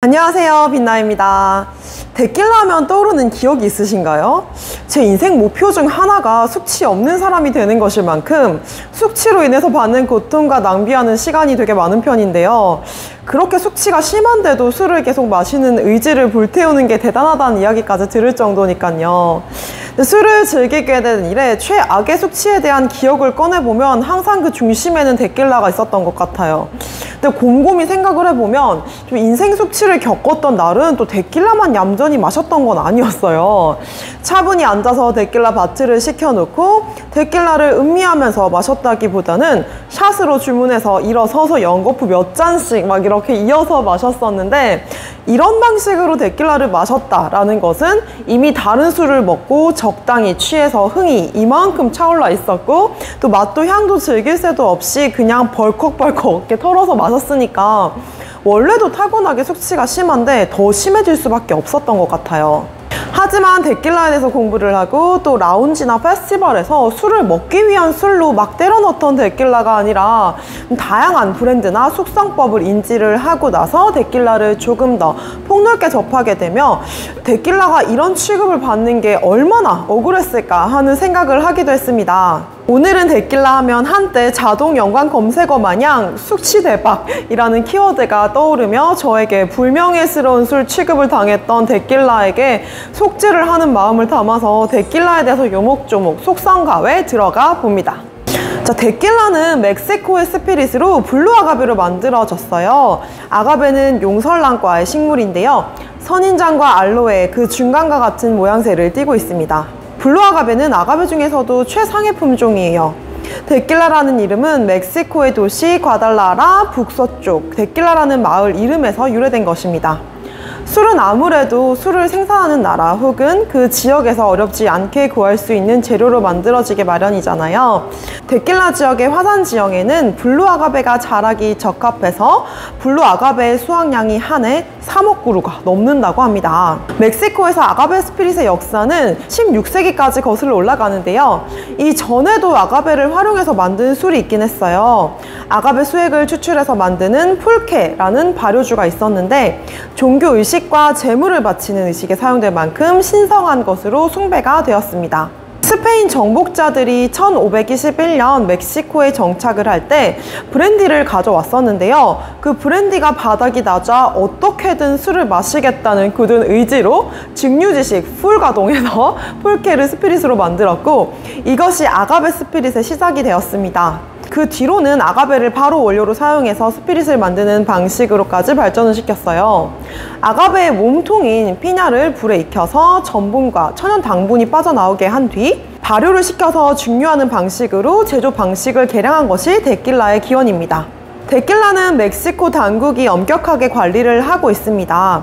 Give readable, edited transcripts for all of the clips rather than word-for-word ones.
안녕하세요, 빛나입니다. 데킬라 하면 떠오르는 기억이 있으신가요? 제 인생 목표 중 하나가 숙취 없는 사람이 되는 것일 만큼 숙취로 인해서 받는 고통과 낭비하는 시간이 되게 많은 편인데요. 그렇게 숙취가 심한데도 술을 계속 마시는 의지를 불태우는 게 대단하다는 이야기까지 들을 정도니까요. 술을 즐기게 된 이래 최악의 숙취에 대한 기억을 꺼내보면 항상 그 중심에는 데킬라가 있었던 것 같아요. 근데 곰곰이 생각을 해보면 좀 인생 숙취를 겪었던 날은 또 데킬라만 얌전히 마셨던 건 아니었어요. 차분히 앉아서 데킬라 바트를 시켜놓고 데킬라를 음미하면서 마셨다기보다는 샷으로 주문해서 일어서서 연거푸 몇 잔씩 막 이렇게 이어서 마셨었는데, 이런 방식으로 데킬라를 마셨다라는 것은 이미 다른 술을 먹고 적당히 취해서 흥이 이만큼 차올라 있었고, 또 맛도 향도 즐길 새도 없이 그냥 벌컥벌컥 어깨 털어서 마셨으니까 원래도 타고나게 숙취가 심한데 더 심해질 수밖에 없었던 것 같아요. 하지만 데킬라에 대해서 공부를 하고 또 라운지나 페스티벌에서 술을 먹기 위한 술로 막 때려 넣던 데킬라가 아니라 다양한 브랜드나 숙성법을 인지를 하고 나서 데킬라를 조금 더 폭넓게 접하게 되며 데킬라가 이런 취급을 받는 게 얼마나 억울했을까 하는 생각을 하기도 했습니다. 오늘은 데킬라 하면 한때 자동 연관 검색어 마냥 숙취 대박이라는 키워드가 떠오르며 저에게 불명예스러운 술 취급을 당했던 데킬라에게 속죄를 하는 마음을 담아서 데킬라에 대해서 요목조목 속성가외 들어가 봅니다. 자, 데킬라는 멕시코의 스피릿으로 블루 아가베로 만들어졌어요. 아가베는 용설랑과의 식물인데요. 선인장과 알로에 그 중간과 같은 모양새를 띠고 있습니다. 블루 아가베는 아가베 중에서도 최상의 품종이에요. 데킬라라는 이름은 멕시코의 도시 과달라라 북서쪽 데킬라라는 마을 이름에서 유래된 것입니다. 술은 아무래도 술을 생산하는 나라 혹은 그 지역에서 어렵지 않게 구할 수 있는 재료로 만들어지게 마련이잖아요. 데킬라 지역의 화산 지형에는 블루 아가베가 자라기 적합해서 블루 아가베의 수확량이 한 해 3억 그루가 넘는다고 합니다. 멕시코에서 아가베 스피릿의 역사는 16세기까지 거슬러 올라가는데요. 이 전에도 아가베를 활용해서 만든 술이 있긴 했어요. 아가베 수액을 추출해서 만드는 풀케라는 발효주가 있었는데 종교의식과 제물을 바치는 의식에 사용될 만큼 신성한 것으로 숭배가 되었습니다. 스페인 정복자들이 1521년 멕시코에 정착을 할 때 브랜디를 가져왔었는데요. 그 브랜디가 바닥이 나자 어떻게든 술을 마시겠다는 굳은 의지로 증류지식 풀 가동해서 폴케를 스피릿으로 만들었고, 이것이 아가베 스피릿의 시작이 되었습니다. 그 뒤로는 아가베를 바로 원료로 사용해서 스피릿을 만드는 방식으로까지 발전을 시켰어요. 아가베의 몸통인 피냐를 불에 익혀서 전분과 천연 당분이 빠져나오게 한 뒤 발효를 시켜서 증류하는 방식으로 제조 방식을 개량한 것이 데킬라의 기원입니다. 데킬라는 멕시코 당국이 엄격하게 관리를 하고 있습니다.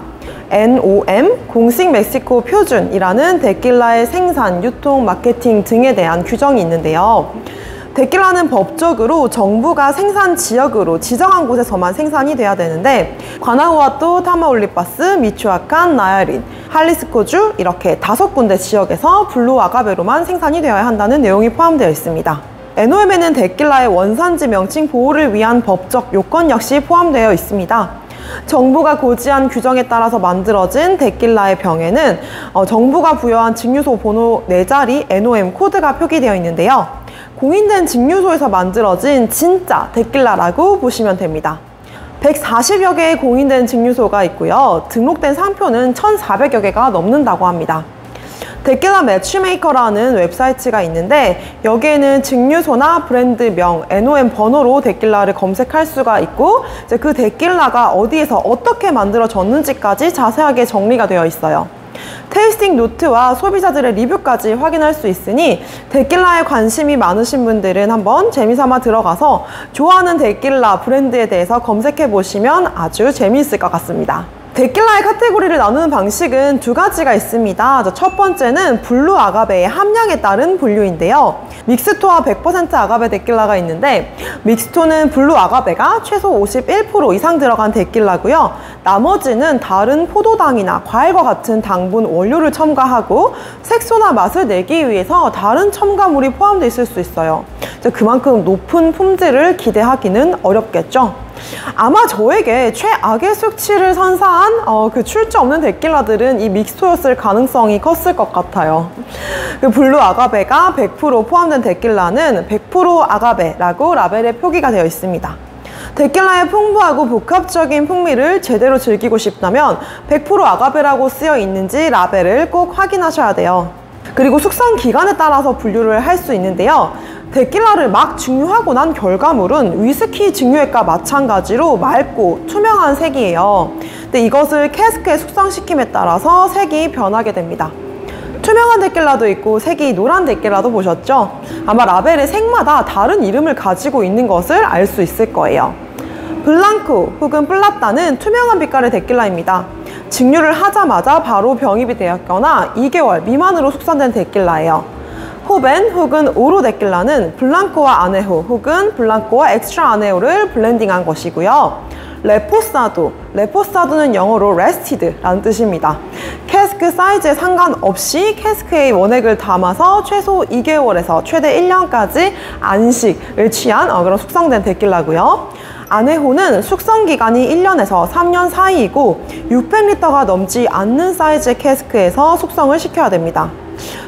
NOM, 공식 멕시코 표준이라는 데킬라의 생산, 유통, 마케팅 등에 대한 규정이 있는데요. 데킬라는 법적으로 정부가 생산 지역으로 지정한 곳에서만 생산이 돼야 되는데 과나후아토, 타마울리파스, 미초아칸, 나야린, 할리스코주 이렇게 5군데 지역에서 블루 아가베로만 생산이 되어야 한다는 내용이 포함되어 있습니다. NOM에는 데킬라의 원산지 명칭 보호를 위한 법적 요건 역시 포함되어 있습니다. 정부가 고지한 규정에 따라서 만들어진 데킬라의 병에는 정부가 부여한 증류소 번호 4자리 NOM 코드가 표기되어 있는데요. 공인된 증류소에서 만들어진 진짜 데킬라라고 보시면 됩니다. 140여 개의 공인된 증류소가 있고요. 등록된 상표는 1,400여 개가 넘는다고 합니다. 데킬라 매치메이커라는 웹사이트가 있는데 여기에는 증류소나 브랜드명, NOM 번호로 데킬라를 검색할 수가 있고 이제 그 데킬라가 어디에서 어떻게 만들어졌는지까지 자세하게 정리가 되어 있어요. 테이스팅 노트와 소비자들의 리뷰까지 확인할 수 있으니 데킬라에 관심이 많으신 분들은 한번 재미삼아 들어가서 좋아하는 데킬라 브랜드에 대해서 검색해 보시면 아주 재미있을 것 같습니다. 데킬라의 카테고리를 나누는 방식은 2가지가 있습니다. 첫 번째는 블루 아가베의 함량에 따른 분류인데요. 믹스토와 100% 아가베 데킬라가 있는데 믹스토는 블루 아가베가 최소 51% 이상 들어간 데킬라고요. 나머지는 다른 포도당이나 과일과 같은 당분 원료를 첨가하고 색소나 맛을 내기 위해서 다른 첨가물이 포함되어 있을 수 있어요. 그만큼 높은 품질을 기대하기는 어렵겠죠. 아마 저에게 최악의 수치를 선사한 그 출처 없는 데킬라들은 이 믹스토였을 가능성이 컸을 것 같아요. 그 블루 아가베가 100% 포함된 데킬라는 100% 아가베라고 라벨에 표기가 되어 있습니다. 데킬라의 풍부하고 복합적인 풍미를 제대로 즐기고 싶다면 100% 아가베라고 쓰여 있는지 라벨을 꼭 확인하셔야 돼요. 그리고 숙성 기간에 따라서 분류를 할 수 있는데요. 데킬라를 막 증류하고 난 결과물은 위스키 증류액과 마찬가지로 맑고 투명한 색이에요. 근데 이것을 캐스크에 숙성시킴에 따라서 색이 변하게 됩니다. 투명한 데킬라도 있고 색이 노란 데킬라도 보셨죠? 아마 라벨의 색마다 다른 이름을 가지고 있는 것을 알 수 있을 거예요. 블랑코 혹은 플라따는 투명한 빛깔의 데킬라입니다. 증류를 하자마자 바로 병입이 되었거나 2개월 미만으로 숙성된 데킬라예요. 호벤 혹은 오로 데킬라는 블랑코와 아네호 혹은 블랑코와 엑스트라 아네호를 블렌딩한 것이고요. 레포사도는 영어로 레스티드라는 뜻입니다. 캐스크 사이즈에 상관없이 캐스크에 원액을 담아서 최소 2개월에서 최대 1년까지 안식을 취한 그런 숙성된 데킬라고요. 아네호는 숙성 기간이 1년에서 3년 사이이고 600리터가 넘지 않는 사이즈의 캐스크에서 숙성을 시켜야 됩니다.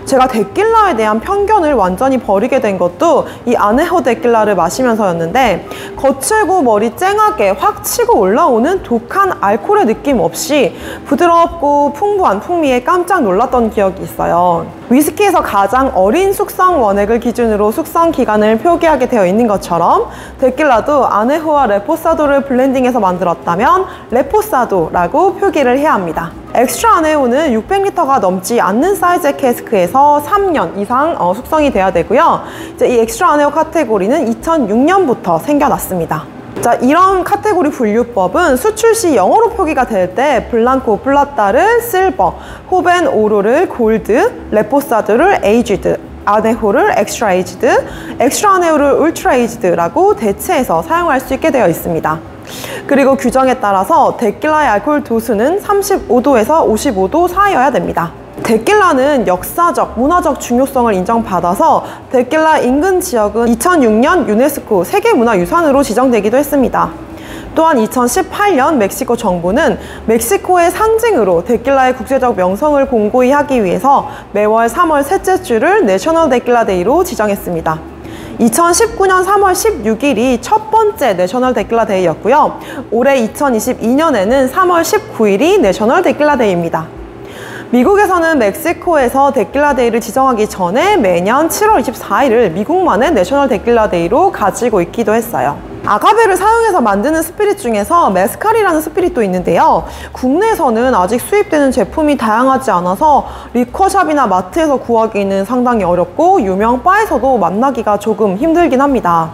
제가 데킬라에 대한 편견을 완전히 버리게 된 것도 이 아네호 데킬라를 마시면서였는데 거칠고 머리 쨍하게 확 치고 올라오는 독한 알코올의 느낌 없이 부드럽고 풍부한 풍미에 깜짝 놀랐던 기억이 있어요. 위스키에서 가장 어린 숙성 원액을 기준으로 숙성 기간을 표기하게 되어 있는 것처럼 데킬라도 아네호와 레포사도를 블렌딩해서 만들었다면 레포사도라고 표기를 해야 합니다. 엑스트라 아네호는 600리터가 넘지 않는 사이즈의 캐스크에서 3년 이상 숙성이 돼야 되고요. 이제 이 엑스트라 아네호 카테고리는 2006년부터 생겨났습니다. 자, 이런 카테고리 분류법은 수출 시 영어로 표기가 될 때 블랑코 플라따를 실버, 호벤 오로를 골드, 레포사드를 에이지드, 아네호를 엑스트라 에이지드, 엑스트라 아네호를 울트라 에이지드라고 대체해서 사용할 수 있게 되어 있습니다. 그리고 규정에 따라서 데킬라의 알코올 도수는 35도에서 55도 사이여야 됩니다. 데킬라는 역사적, 문화적 중요성을 인정받아서 데킬라 인근 지역은 2006년 유네스코 세계문화유산으로 지정되기도 했습니다. 또한 2018년 멕시코 정부는 멕시코의 상징으로 데킬라의 국제적 명성을 공고히 하기 위해서 매월 3월 셋째 주를 내셔널 데킬라 데이로 지정했습니다. 2019년 3월 16일이 첫 번째 내셔널 데킬라 데이였고요. 올해 2022년에는 3월 19일이 내셔널 데킬라 데이입니다. 미국에서는 멕시코에서 데킬라 데이를 지정하기 전에 매년 7월 24일을 미국만의 내셔널 데킬라 데이로 가지고 있기도 했어요. 아가베를 사용해서 만드는 스피릿 중에서 메스칼이라는 스피릿도 있는데요. 국내에서는 아직 수입되는 제품이 다양하지 않아서 리커샵이나 마트에서 구하기는 상당히 어렵고 유명 바에서도 만나기가 조금 힘들긴 합니다.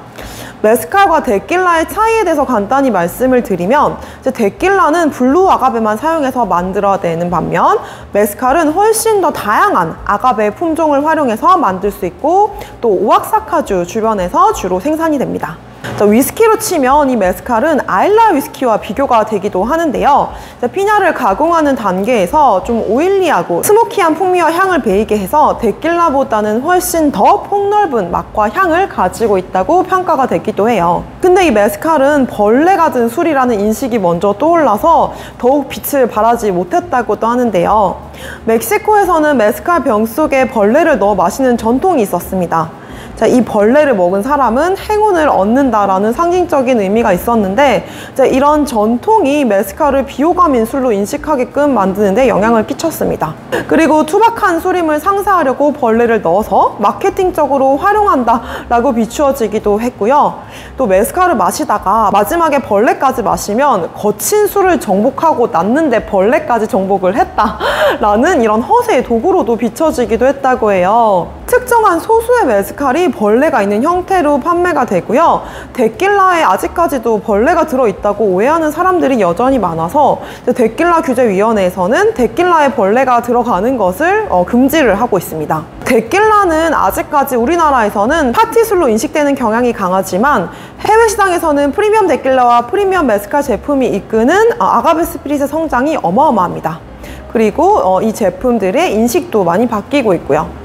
메스칼과 데킬라의 차이에 대해서 간단히 말씀을 드리면 데킬라는 블루 아가베만 사용해서 만들어내는 반면 메스칼은 훨씬 더 다양한 아가베 품종을 활용해서 만들 수 있고 또 오악사카주 주변에서 주로 생산이 됩니다. 자, 위스키로 치면 이 메스칼은 아일라 위스키와 비교가 되기도 하는데요. 피냐를 가공하는 단계에서 좀 오일리하고 스모키한 풍미와 향을 배이게 해서 데킬라보다는 훨씬 더 폭넓은 맛과 향을 가지고 있다고 평가가 됐기도 해요. 근데 이 메스칼은 벌레가 든 술이라는 인식이 먼저 떠올라서 더욱 빛을 발하지 못했다고도 하는데요. 멕시코에서는 메스칼 병 속에 벌레를 넣어 마시는 전통이 있었습니다. 자, 이 벌레를 먹은 사람은 행운을 얻는다라는 상징적인 의미가 있었는데 이런 전통이 메스칼을 비호감인 술로 인식하게끔 만드는 데 영향을 끼쳤습니다. 그리고 투박한 술임을 상쇄하려고 벌레를 넣어서 마케팅적으로 활용한다라고 비추어지기도 했고요. 또 메스칼을 마시다가 마지막에 벌레까지 마시면 거친 술을 정복하고 났는데 벌레까지 정복을 했다라는 이런 허세의 도구로도 비춰지기도 했다고 해요. 특정한 소수의 메스칼이 벌레가 있는 형태로 판매가 되고요. 데킬라에 아직까지도 벌레가 들어있다고 오해하는 사람들이 여전히 많아서 데킬라 규제위원회에서는 데킬라에 벌레가 들어가는 것을 금지를 하고 있습니다. 데킬라는 아직까지 우리나라에서는 파티술로 인식되는 경향이 강하지만 해외 시장에서는 프리미엄 데킬라와 프리미엄 메스칼 제품이 이끄는 아가베 스피릿의 성장이 어마어마합니다. 그리고 이 제품들의 인식도 많이 바뀌고 있고요.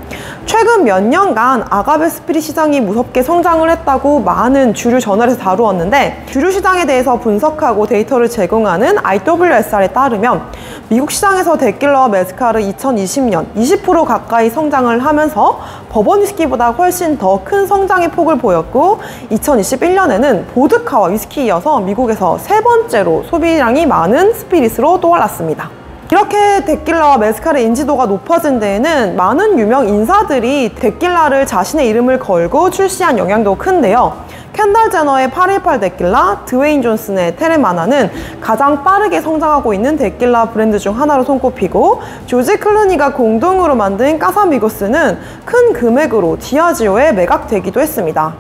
최근 몇 년간 아가베 스피릿 시장이 무섭게 성장을 했다고 많은 주류 저널에서 다루었는데, 주류 시장에 대해서 분석하고 데이터를 제공하는 IWSR에 따르면 미국 시장에서 데킬라와 메스칼은 2020년 20% 가까이 성장을 하면서 버번 위스키보다 훨씬 더 큰 성장의 폭을 보였고, 2021년에는 보드카와 위스키에 이어서 미국에서 세 번째로 소비량이 많은 스피릿으로 떠올랐습니다. 이렇게 데킬라와 메스칼의 인지도가 높아진 데에는 많은 유명 인사들이 데킬라를 자신의 이름을 걸고 출시한 영향도 큰데요. 켄달 제너의 818 데킬라, 드웨인 존슨의 테레마나는 가장 빠르게 성장하고 있는 데킬라 브랜드 중 하나로 손꼽히고, 조지 클루니가 공동으로 만든 까사미고스는 큰 금액으로 디아지오에 매각되기도 했습니다.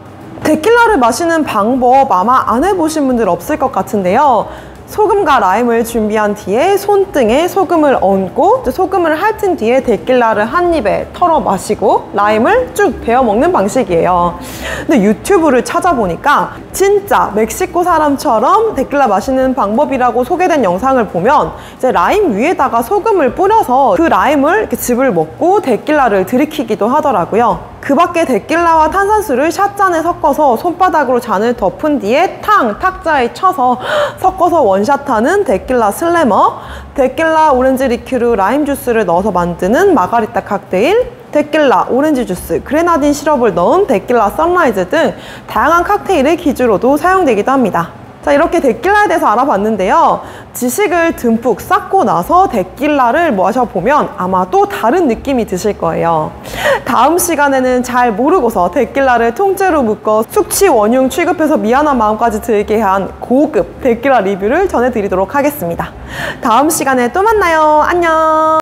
데킬라를 마시는 방법 아마 안 해보신 분들 없을 것 같은데요. 소금과 라임을 준비한 뒤에 손등에 소금을 얹고 소금을 핥은 뒤에 데킬라를 한 입에 털어 마시고 라임을 쭉 베어 먹는 방식이에요. 근데 유튜브를 찾아보니까 진짜 멕시코 사람처럼 데킬라 마시는 방법이라고 소개된 영상을 보면 이제 라임 위에다가 소금을 뿌려서 그 라임을 이렇게 즙을 먹고 데킬라를 들이키기도 하더라고요. 그 밖에 데킬라와 탄산수를 샷잔에 섞어서 손바닥으로 잔을 덮은 뒤에 탁자에 쳐서 섞어서 원샷하는 데킬라 슬래머, 데킬라 오렌지 리큐르 라임 주스를 넣어서 만드는 마가리타 칵테일, 데킬라 오렌지 주스, 그레나딘 시럽을 넣은 데킬라 선라이즈 등 다양한 칵테일의 기주로도 사용되기도 합니다. 자, 이렇게 데킬라에 대해서 알아봤는데요. 지식을 듬뿍 쌓고 나서 데킬라를 마셔보면 아마 또 다른 느낌이 드실 거예요. 다음 시간에는 잘 모르고서 데킬라를 통째로 묶어 숙취 원흉 취급해서 미안한 마음까지 들게 한 고급 데킬라 리뷰를 전해드리도록 하겠습니다. 다음 시간에 또 만나요. 안녕.